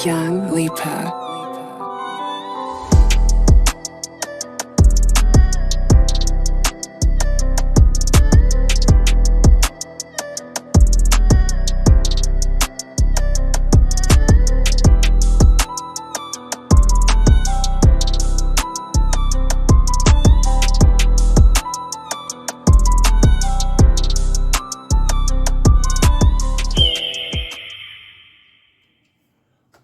Young Leaper.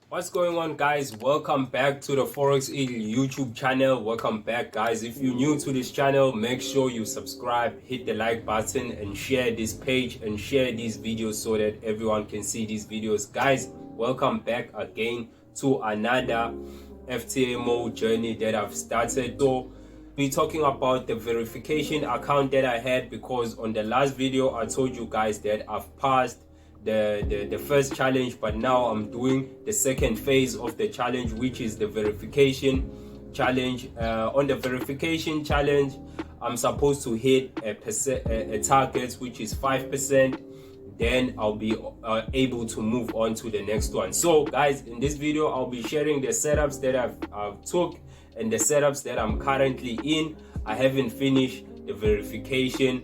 What's going on, guys? Welcome back to the Forex YouTube channel. Welcome back, guys. If you're new to this channel, make sure you subscribe, hit the like button, and share this page and share these videos so that everyone can see these videos. Guys, welcome back again to another FTMO journey that I've started. So be talking about the verification account that I had, because on the last video I told you guys that I've passed the first challenge, but now I'm doing the second phase of the challenge, which is the verification challenge. On the verification challenge, I'm supposed to hit a target which is 5%. Then I'll be able to move on to the next one. So guys, in this video I'll be sharing the setups that I've took and the setups that I'm currently in. I haven't finished the verification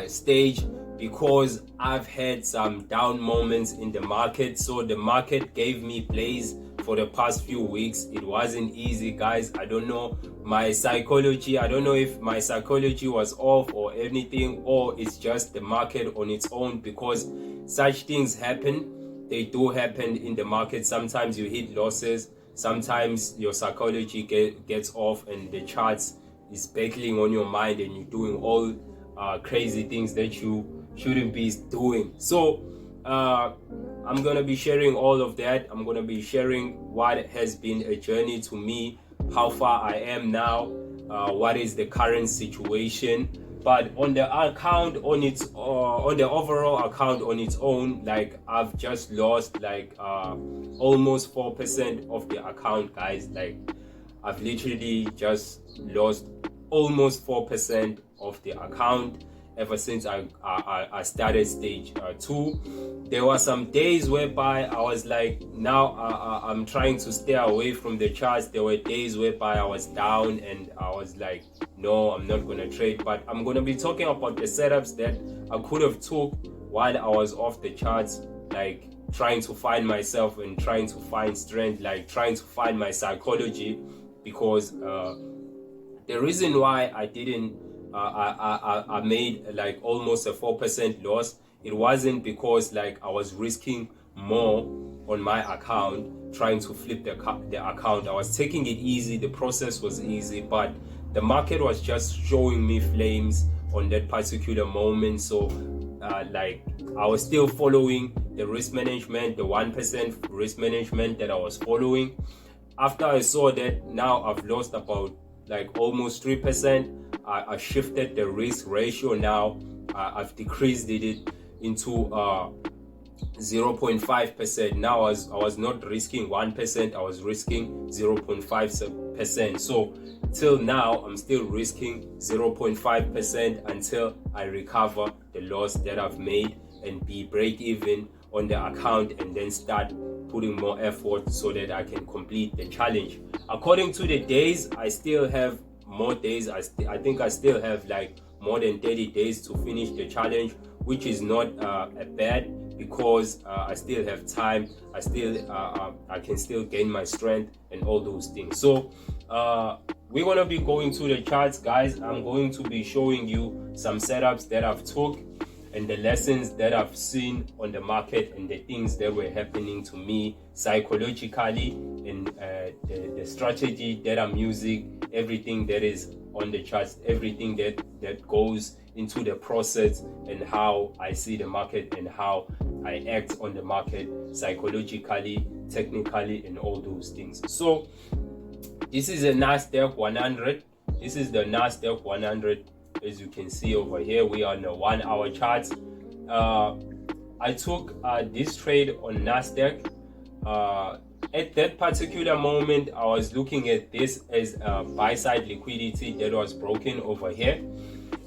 stage because I've had some down moments in the market. So the market gave me plays for the past few weeks. It wasn't easy, guys. I don't know my psychology. I don't know if my psychology was off or anything, or it's just the market on its own, because such things happen. They do happen in the market. Sometimes you hit losses. Sometimes your psychology gets off and the charts is battling on your mind and you're doing all crazy things that you shouldn't be doing. So I'm gonna be sharing all of that. I'm gonna be sharing what has been a journey to me, how far I am now, what is the current situation. But on the account on its on the overall account on its own, like I've just lost like almost 4% of the account, guys. Like I've literally just lost almost 4% of the account ever since I started stage 2. There were some days whereby I was like, now I'm trying to stay away from the charts. There were days whereby I was down and I was like, no, I'm not gonna trade. But I'm gonna be talking about the setups that I could have took while I was off the charts, like trying to find myself and trying to find strength, like trying to find my psychology. Because the reason why I didn't I made like almost a 4% loss, it wasn't because like I was risking more on my account trying to flip the account. I was taking it easy, the process was easy, but the market was just showing me flames on that particular moment. So like I was still following the risk management, the 1% risk management that I was following. After I saw that now I've lost about like almost 3%, I shifted the risk ratio. Now I've decreased it into 0.5%. Now I was not risking 1%, I was risking 0.5%. So till now I'm still risking 0.5% until I recover the loss that I've made and be break even on the account, and then start putting more effort so that I can complete the challenge. According to the days, I still have more days. I think I still have like more than 30 days to finish the challenge, which is not a bad, because I still have time. I can still gain my strength and all those things. So we're gonna be going to the charts, guys. I'm going to be showing you some setups that I've took and the lessons that I've seen on the market and the things that were happening to me psychologically, and the strategy that I'm using, everything that is on the charts, everything that goes into the process, and how I see the market and how I act on the market psychologically, technically, and all those things. So this is a Nasdaq 100. This is the Nasdaq 100. As you can see over here, we are on a 1 hour chart. I took this trade on Nasdaq. At that particular moment, I was looking at this as a buy side liquidity that was broken over here,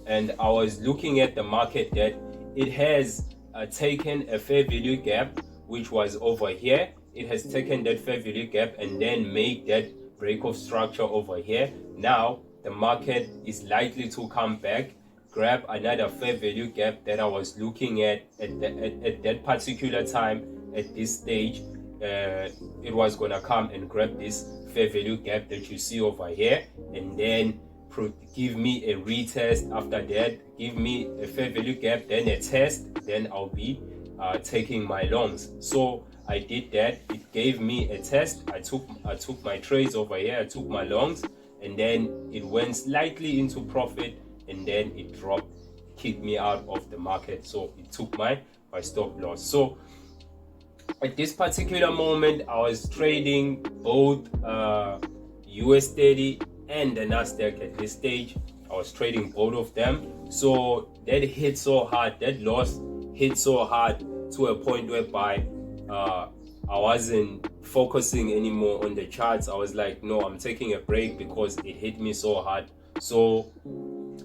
and I was looking at the market that it has taken a fair value gap, which was over here, it has taken that fair value gap and then make that break of structure over here. Now the market is likely to come back, grab another fair value gap that I was looking at that particular time. At this stage, it was gonna come and grab this fair value gap that you see over here, and then give me a retest. After that, give me a fair value gap, then a test, then I'll be taking my longs. So I did that. It gave me a test. I took my trades over here. I took my longs, and then it went slightly into profit, and then it dropped, kicked me out of the market. So it took my stop loss. So at this particular moment, I was trading both US 30 and the Nasdaq. At this stage, I was trading both of them. So that hit so hard, that loss hit so hard to a point whereby I wasn't focusing anymore on the charts. I was like, no, I'm taking a break because it hit me so hard. So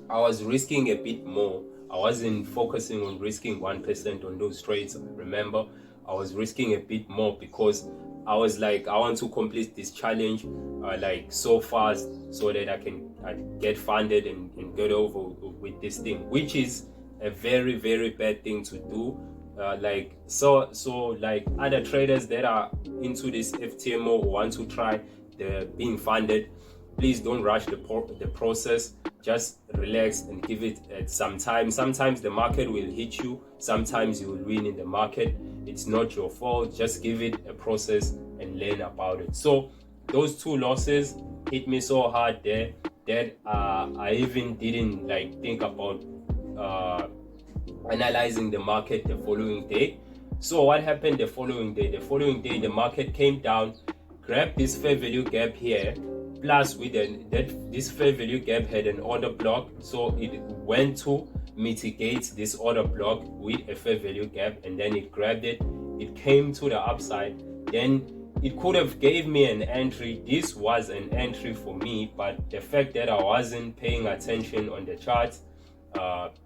I was risking a bit more. I wasn't focusing on risking 1% on those trades. Remember, I was risking a bit more because I was like, I want to complete this challenge like so fast so that I can get funded and get over with this thing, which is a very, very bad thing to do. So like other traders that are into this FTMO or want to try the being funded, please don't rush the process. Just relax and give it some time. Sometimes the market will hit you, sometimes you will win in the market. It's not your fault. Just give it a process and learn about it. So those two losses hit me so hard there that I even didn't like think about analyzing the market the following day. So what happened the following day? The following day, the market came down, grabbed this fair value gap here, plus with this fair value gap had an order block, so it went to mitigate this order block with a fair value gap, and then it grabbed it. It came to the upside. Then it could have gave me an entry. This was an entry for me, but the fact that I wasn't paying attention on the charts,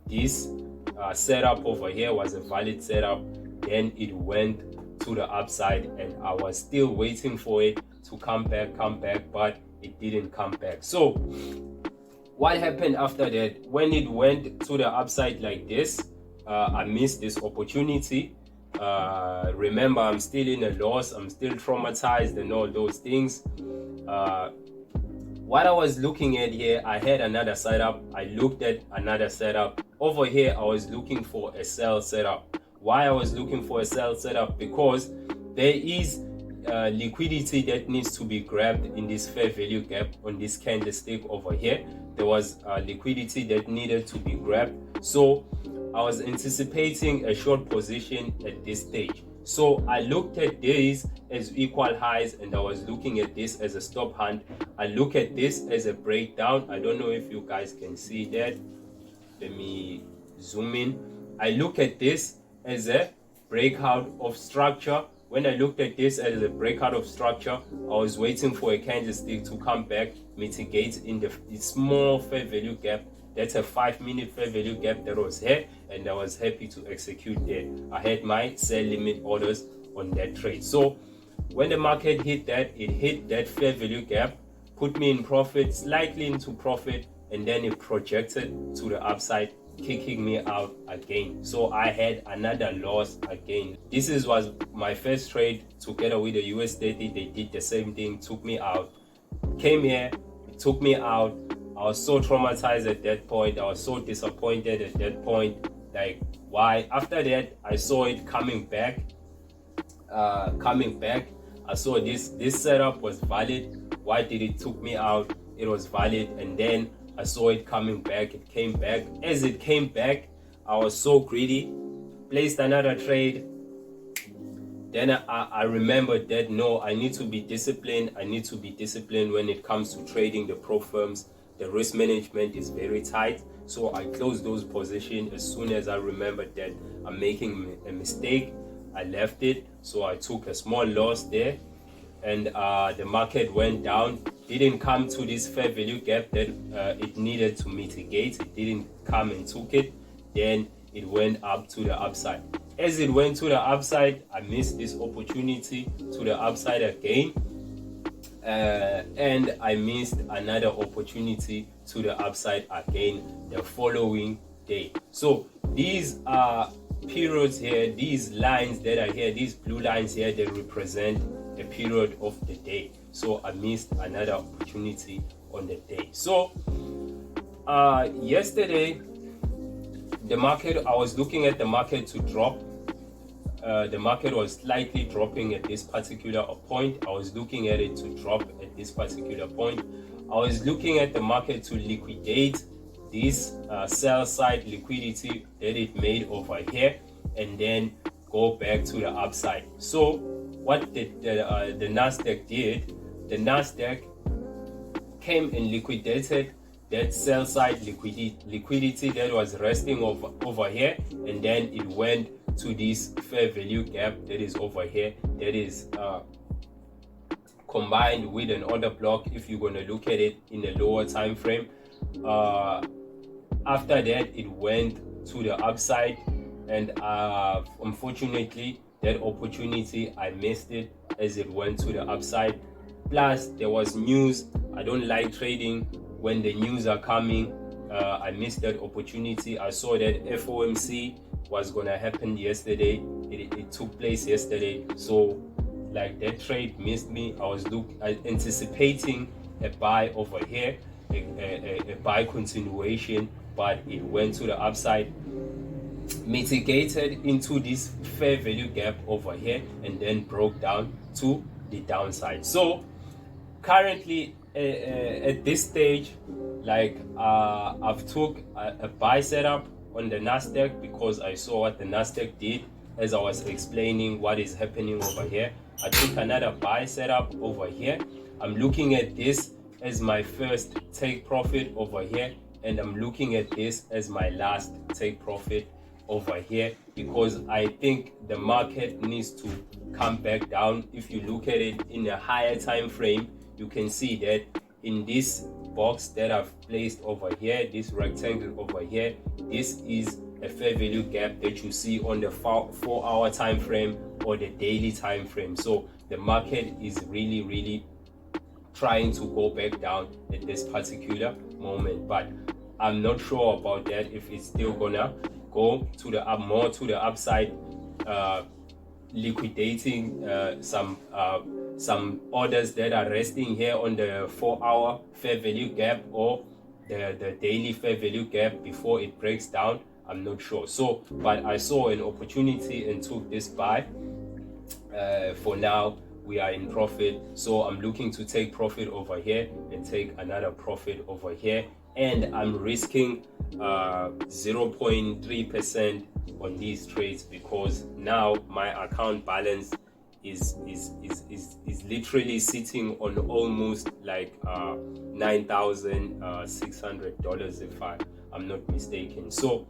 this setup over here was a valid setup. Then it went to the upside, and I was still waiting for it to come back, but it didn't come back. So what happened after that? When it went to the upside like this, I missed this opportunity. Remember, I'm still in a loss, I'm still traumatized and all those things. What I was looking at here, I had another setup. I looked at another setup. Over here, I was looking for a sell setup. Why I was looking for a sell setup? Because there is liquidity that needs to be grabbed in this fair value gap on this candlestick over here. There was liquidity that needed to be grabbed. So I was anticipating a short position at this stage. So I looked at this as equal highs, and I was looking at this as a stop hunt. I look at this as a breakdown. I don't know if you guys can see that. Let me zoom in. I look at this as a breakout of structure. When I looked at this as a breakout of structure, I was waiting for a candlestick to come back, mitigate in the small fair value gap. That's a 5-minute fair value gap that was here, and I was happy to execute there. I had my sell limit orders on that trade. So when the market hit that, it hit that fair value gap, put me in profit, slightly into profit, and then it projected to the upside, kicking me out again. So I had another loss again. This was my first trade together with the US 30. They did the same thing, took me out, came here, it took me out. I was so traumatized at that point. I was so disappointed at that point. Like, why? After that, I saw it coming back. I saw this setup was valid. Why did it took me out? It was valid, and then I saw it coming back. It came back. As it came back, I was so greedy. Placed another trade. Then I remembered that no, I need to be disciplined. I need to be disciplined when it comes to trading the pro firms. The risk management is very tight. So I closed those positions as soon as I remembered that I'm making a mistake. I left it. So I took a small loss there, and the market went down. Didn't come to this fair value gap that it needed to mitigate. It didn't come and took it. Then it went up to the upside. as it went to the upside, I missed this opportunity to the upside again, and I missed another opportunity to the upside again the following day. So these are periods here, these lines that are here, these blue lines here, they represent a period of the day. So I missed another opportunity on the day. So yesterday the market, I was looking at the market to drop. The market was slightly dropping at this particular point. I was looking at it to drop at this particular point. I was looking at the market to liquidate this sell side liquidity that it made over here and then go back to the upside. So what did the Nasdaq did? The Nasdaq came and liquidated that sell side liquidity that was resting over here, and then it went to this fair value gap that is over here, that is combined with an order block if you're going to look at it in a lower time frame. After that it went to the upside, and unfortunately that opportunity I missed it as it went to the upside. Plus there was news. I don't like trading when the news are coming. I missed that opportunity. I saw that FOMC was gonna happen yesterday. It took place yesterday, so like that trade missed me. I was anticipating a buy over here, a buy continuation, but it went to the upside, mitigated into this fair value gap over here, and then broke down to the downside. So currently at this stage, like I've took a buy setup on the Nasdaq because I saw what the Nasdaq did as I was explaining what is happening over here. I took another buy setup over here. I'm looking at this as my first take profit over here, and I'm looking at this as my last take profit over here, because I think the market needs to come back down. If you look at it in a higher time frame, you can see that in this box that I've placed over here, this rectangle over here, this is a fair value gap that you see on the 4-hour time frame or the daily time frame. So the market is really trying to go back down at this particular moment, but I'm not sure about that, if it's still gonna go to the more to the upside, liquidating some orders that are resting here on the 4-hour fair value gap or the daily fair value gap before it breaks down. I'm not sure. So but I saw an opportunity and took this buy. For now we are in profit, so I'm looking to take profit over here and take another profit over here, and I'm risking 0.3% on these trades, because now my account balance is literally sitting on almost like $9,600 if I'm not mistaken, so,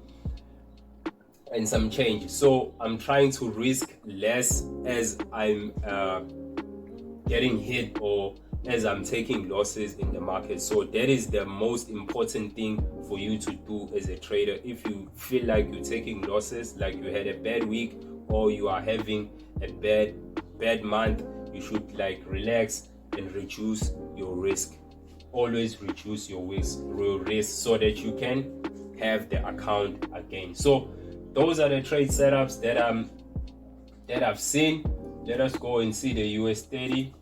and some change. So I'm trying to risk less as I'm getting hit or as I'm taking losses in the market. So that is the most important thing for you to do as a trader. If you feel like you're taking losses, like you had a bad week or you are having a bad month, you should like relax and reduce your risk. Always reduce your risk so that you can have the account again. So those are the trade setups that I've seen. Let us go and see the US30.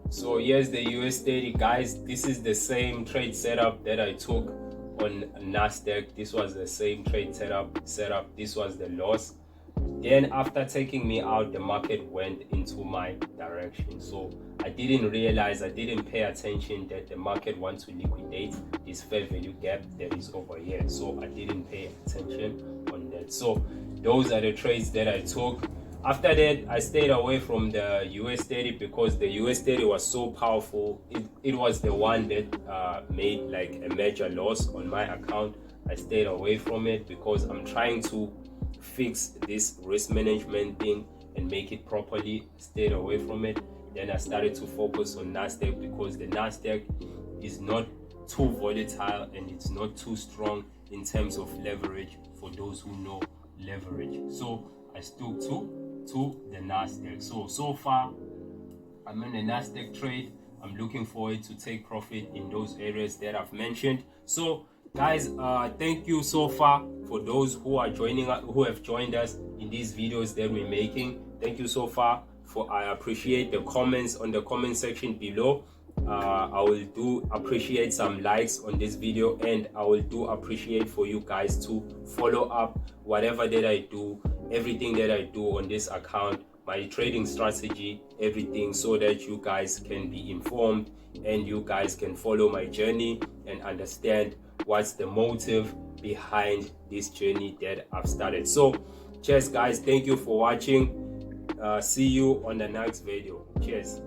So here's the US30, guys. This is the same trade setup that I took on Nasdaq. This was the same trade setup. This was the loss. Then after taking me out, the market went into my direction. So I didn't realize, I didn't pay attention that the market wants to liquidate this fair value gap that is over here. So I didn't pay attention on that. So those are the trades that I took. After that, I stayed away from the US30 because the US30 was so powerful. It was the one that made like a major loss on my account. I stayed away from it because I'm trying to fix this risk management thing and make it properly. Stayed away from it. Then I started to focus on Nasdaq because the Nasdaq is not too volatile and it's not too strong in terms of leverage, for those who know leverage. So I stuck to the Nasdaq. So far I'm in the Nasdaq trade. I'm looking forward to take profit in those areas that I've mentioned. So guys, thank you so far for those who are joining us, who have joined us in these videos that we're making. Thank you so far. I appreciate the comments on the comment section below. I will do appreciate some likes on this video, and I will do appreciate for you guys to follow up whatever that I do, everything that I do on this account, my trading strategy, everything, so that you guys can be informed and you guys can follow my journey and understand what's the motive behind this journey that I've started. So cheers guys, thank you for watching. See you on the next video. Cheers.